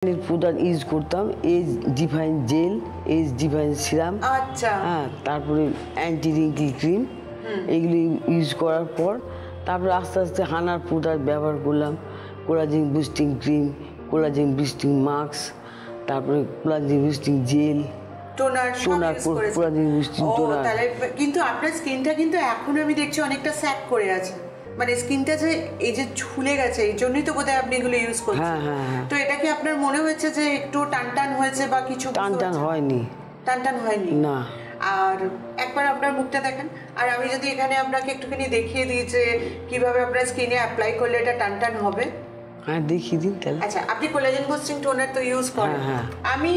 Product use করতাম, age define gel, age define serum, আচ্ছা হ্যাঁ, তারপরে অ্যান্টি রিঙ্কেল ক্রিম, এগুলি ইউজ করার পর তারপরে আস্তে আস্তে হানার প্রোডাক্ট ব্যবহার করলাম, collagen boosting cream, collagen boosting mask, তারপরে collagen boosting gel, toner collagen boosting toner. তাহলে কিন্তু আপনার স্কিনটা কিন্তু এখন আমি দেখছি অনেকটা স্যাক করে আছে, মানে স্কিনটা যে এই যে ঝুলে গেছে, এই জন্যই তো বোধহয় আপনি এগুলো ইউজ করছেন। হ্যাঁ হ্যাঁ হ্যাঁ। তো এটা কি আপনার মনে হচ্ছে যে একটু টান হয়েছে বা কিছু? টান হয়নি। টান হয়নি না। আর একবার আপনার মুখটা দেখেন, আর আমি যদি এখানে আপনাকে একটুখানি দেখিয়ে দিই যে কিভাবে আপনার স্কিনে অ্যাপ্লাই করলে এটা টান হবে। হ্যাঁ, দেখিয়ে দিন তাহলে। আচ্ছা, আপনি কোলাজেন বুস্টিং টোনার তো ইউজ করেন। আমি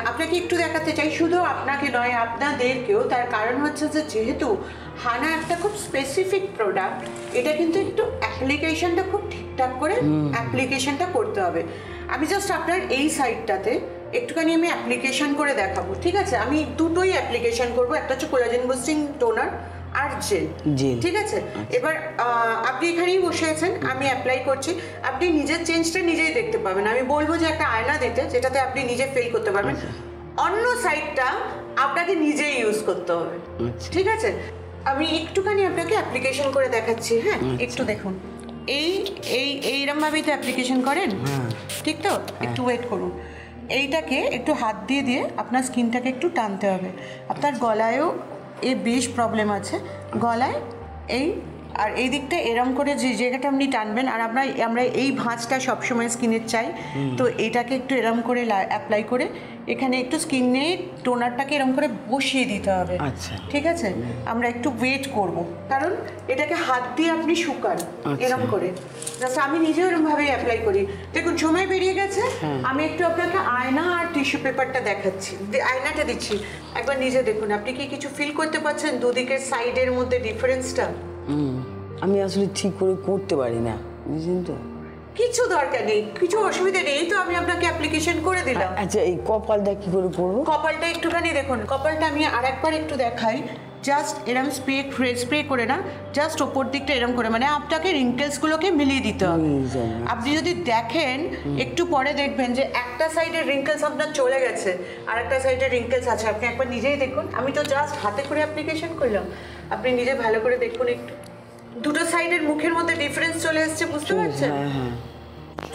আপনাকে একটু দেখাতে চাই, শুধু আপনাকে নয় আপনাদেরকেও। তার কারণ হচ্ছে যে যেহেতু হানা একটা খুব স্পেসিফিক প্রোডাক্ট, এটা কিন্তু একটু অ্যাপ্লিকেশনটা খুব ঠিকঠাক করে অ্যাপ্লিকেশনটা করতে হবে। আমি জাস্ট আপনার এই সাইডটাতে একটুখানি আমি অ্যাপ্লিকেশন করে দেখাবো, ঠিক আছে? আমি দুটোই অ্যাপ্লিকেশন করবো, একটা হচ্ছে কোলাজেন বুস্টিং টোনার আর জেল, ঠিক আছে? এবার আপনি এখানেই বসে আছেন, আমি অ্যাপ্লাই করছি, আপনি নিজের চেঞ্জটা নিজেই দেখতে পাবেন। আমি বলবো যে একটা আয়না দিতে, যেটাতে আপনি নিজে ফিল করতে পারবেন। অন্য সাইডটা আপনাকে নিজেই ইউজ করতে হবে, ঠিক আছে? আমি একটুখানি আপনাকে অ্যাপ্লিকেশন করে দেখাচ্ছি, হ্যাঁ? একটু দেখুন, এইরকমভাবেই তো অ্যাপ্লিকেশন করেন, ঠিক তো? একটু ওয়েট করুন। এইটাকে একটু হাত দিয়ে আপনার স্কিনটাকে একটু টানতে হবে। আপনার গলায়ও বেশ প্রবলেম আছে, গলায় আর এই দিকটা এরম করে যে জায়গাটা আপনি টানবেন, আর আমরা এই ভাঁজটা সবসময় স্কিনের চাই, তো এটাকে একটু এরম করে অ্যাপ্লাই করে এখানে একটু স্কিনে টোনারটাকে এরম করে বসিয়ে দিতে হবে, ঠিক আছে? আমরা একটু ওয়েট করব, কারণ এটাকে হাত দিয়ে আপনি শুকান এরম করে। জাস্ট আমি নিজেও এরমভাবেই অ্যাপ্লাই করি। দেখুন সময় বেরিয়ে গেছে, আমি একটু আপনাকে আয়না আর টিস্যু পেপারটা দেখাচ্ছি, আয়নাটা দিচ্ছি, একবার নিজে দেখুন। আপনি কি কিছু ফিল করতে পারছেন দুদিকের সাইডের মধ্যে ডিফারেন্সটা? আমি আসলে ঠিক করে করতে পারি না, বুঝলেন তো। কিছু দরকার নেই, কিছু অসুবিধা নেই, তো আমি আপনাকে অ্যাপ্লিকেশন করে দিলাম। আচ্ছা, এই কপালটা কি করে করবো? কপালটা একটুখানি দেখুন, কপালটা আমি আরেকবার একটু দেখাই। জাস্ট এরম স্প্রে করে না, জাস্ট ওপর দিকটা এরম করে, মানে আপনাকে রিঙ্কেলসগুলোকে মিলিয়ে দিতে হবে। আপনি যদি দেখেন একটু পরে দেখবেন যে একটা সাইডের রিঙ্কেলস আপনার চলে গেছে, আর একটা সাইডের রিঙ্কেলস আছে। আপনি একবার নিজেই দেখুন, আমি তো জাস্ট হাতে করে অ্যাপ্লিকেশন করলাম, আপনি নিজে ভালো করে দেখুন একটু। দুটো সাইডের মুখের মধ্যে ডিফারেন্স চলে এসেছে, বুঝতে পারছেন?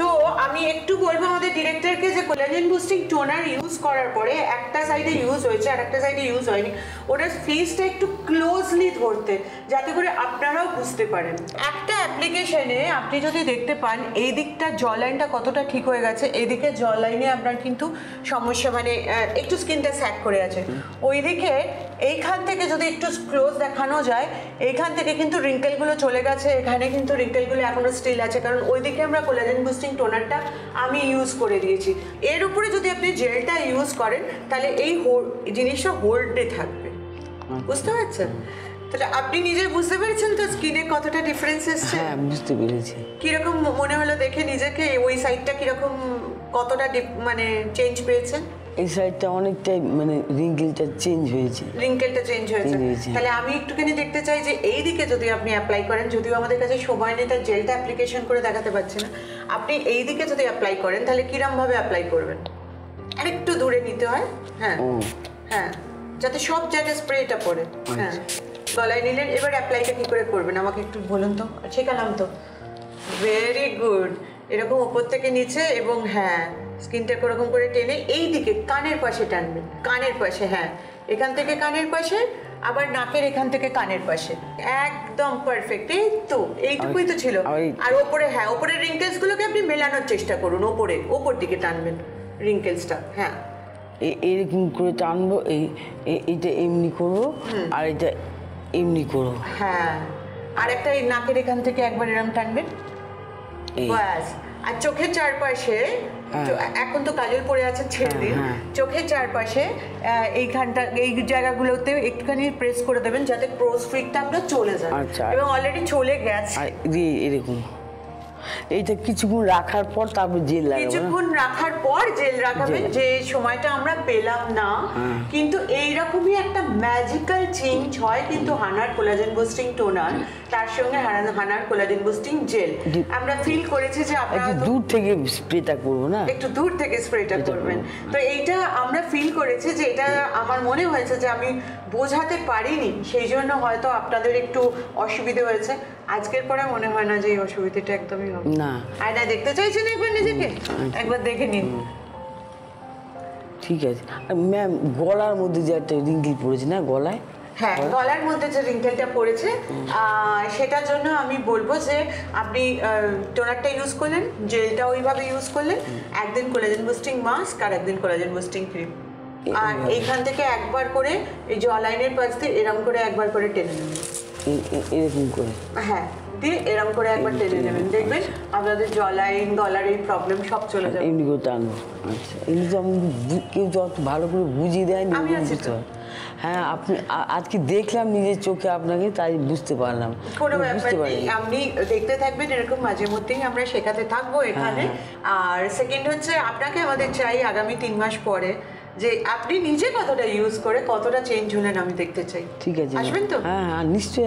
তো আমি একটু বলবো আমাদের ডিরেক্টরকে যে কোলাজেন বুস্টিং টোনার ইউজ করার পরে একটা সাইডে ইউজ হয়েছে আর একটা সাইডে ইউজ হয়নি, ওটার ফেসটা একটু ক্লোজলি ধরতে, যাতে করে আপনারাও বুঝতে পারেন। একটা অ্যাপ্লিকেশনে আপনি যদি দেখতে পান এই দিকটা জ লাইনটা কতটা ঠিক হয়ে গেছে, এইদিকে জ লাইনে আপনার কিন্তু সমস্যা, মানে একটু স্কিনটা স্যাক করে আছে। ওইদিকে এইখান থেকে যদি একটু ক্লোজ দেখানো যায়, এইখান থেকে কিন্তু রিঙ্কেলগুলো চলে গেছে, এখানে কিন্তু রিঙ্কেলগুলো এখনো স্টিল আছে, কারণ ওইদিকে আমরা কোলাজেন বুস্টিং টোনারটা আমি ইউজ করে দিয়েছি। এর উপরে যদি আপনি জেলটা ইউজ করেন তাহলে এই জিনিসটা হোল্ডে থাকবে, বুঝতে পারছেন? তাহলে আপনি নিজে বুঝতে পেরেছেন তো স্কিনে কতটা ডিফারেন্স এসছে? হ্যাঁ, বুঝতে পেরেছি। কিরকম মনে হলো দেখে নিজেকে, ওই সাইডটা কিরকম কতটা মানে চেঞ্জ পেয়েছেন? এই সাইডটা অনেকটাই, মানে রিঙ্কেলটা চেঞ্জ হয়েছে। তাহলে আমি একটুখানি দেখতে চাই যে এই দিকে যদি আপনি অ্যাপ্লাই করেন, যদিও আমাদের কাছে সময় নেই তাই জেলটা অ্যাপ্লিকেশন করে দেখাতে পারছি না, আপনি এই দিকে যদি অ্যাপ্লাই করেন তাহলে কিরম ভাবে অ্যাপ্লাই করবেন? আর একটু দূরে নিতে হয়, হ্যাঁ, যাতে সব জায়গায় স্প্রেটা পড়ে। হ্যাঁ, গলায় নিলেন। এবার অ্যাপ্লাইটা কি করে করবেন আমাকে একটু বলুন তো, শেখালাম তো। Very good. এরকম উপর থেকে নিচে, এবং হ্যাঁ স্কিনটাকে ওরকম করে টেনে এই দিকে কানের পাশে টানবেন, কানের পাশে, হ্যাঁ এখান থেকে কানের পাশে, আবার নাকের এখান থেকে কানের পাশে, একদম পারফেক্ট। এই তো এইটুকুই তো ছিল। আর ওপরে, হ্যাঁ ওপরের রিঙ্কেলসগুলোকে আপনি মেলানোর চেষ্টা করুন, ওপর দিকে টানবেন রিঙ্কেলসটা। হ্যাঁ, এরকম করে টানবো, এইটা এমনি করবো আর এটা এমনি করবো। হ্যাঁ, আর একটা এই নাকের এখান থেকে একবার এরম টানবেন, ব্যাস। আর চোখের চারপাশে, এখন তো কাজল পরে আছে, ছেড়ে দিন, চোখের চারপাশে এইখানটা, এই জায়গাগুলোতে একটুখানি প্রেস করে দেবেন যাতে ক্রোজ ফ্রিকটা আপনার চলে যায়, এবং অলরেডি চলে গেছে। এরকম এইটা কিছুক্ষণ রাখার পর তারপর জেল লাগাবো না? কিছুক্ষণ রাখার পর জেল লাগাবেন, যে সময়টা আমরা পেলাম না। কিন্তু এইরকমই একটা ম্যাজিক্যাল চেঞ্জ হয় কিন্তু হানার কোলাজেন বুস্টিং টোনার তার সঙ্গে হানার কোলাজেন বুস্টিং জেল আমরা ফিল করেছি যে আপনারা একটু দূর থেকে স্প্রেটা করবো না? একটু দূর থেকে স্প্রেটা করবেন। তো এইটা আমরা ফিল করেছি যে এটা আমার মনে হয়েছে যে আমি বোঝাতে পারিনি, সেই জন্য হয়তো আপনাদের একটু অসুবিধা হয়েছে। আজকের পরে মনে হয় না যে এই অসুবিধাটা একদমই হবে না। আয়না দেখতে চাইছেন একবার নিজেকে? একবার দেখে নিন। ঠিক আছে। আর ম্যাম, গলার মধ্যে যে একটা রিঙ্গল পড়েছে না গলায়? হ্যাঁ, গলার মধ্যে যে রিঙ্কেলটা পড়েছে সেটার জন্য আমি বলবো যে আপনি টোনারটা ইউজ করলেন, জেলটা ওইভাবে ইউজ করলেন, একদিন কোলাজেন বুস্টিং মাস্ক আর একদিন কোলাজেন বুস্টিং ক্রিম, আর এইখান থেকে একবার করে এই জ লাইনের পাশ দিয়ে এরকম করে একবার করে টেনে নেবেন। এরকম করে? হ্যাঁ, দিয়ে এরকম করে একবার টেনে নেবেন, দেখবেন আপনাদের জ লাইন গলার এই প্রবলেম সব চলে যাবে। এমনি করে টানবো? আচ্ছা, এমনি তো আমি কেউ যত ভালো করে বুঝিয়ে দেয়নি। আমি আছি তো। হ্যাঁ, আপনি আজকে দেখলাম নিজের চোখে আপনাকে, তাই বুঝতে পারলাম। কোনো ব্যাপার নেই, আপনি দেখতে থাকবেন, এরকম মাঝে মধ্যেই আমরা শেখাতে থাকবো এখানে। আর সেকেন্ড হচ্ছে আপনাকে আমাদের চাই আগামী 3 মাস পরে যে আপনি নিজে কতটা ইউজ করে কতটা চেঞ্জ হলেন আমি দেখতে চাই। ঠিক আছে, আসবেন তো? হ্যাঁ হ্যাঁ, নিশ্চয়ই।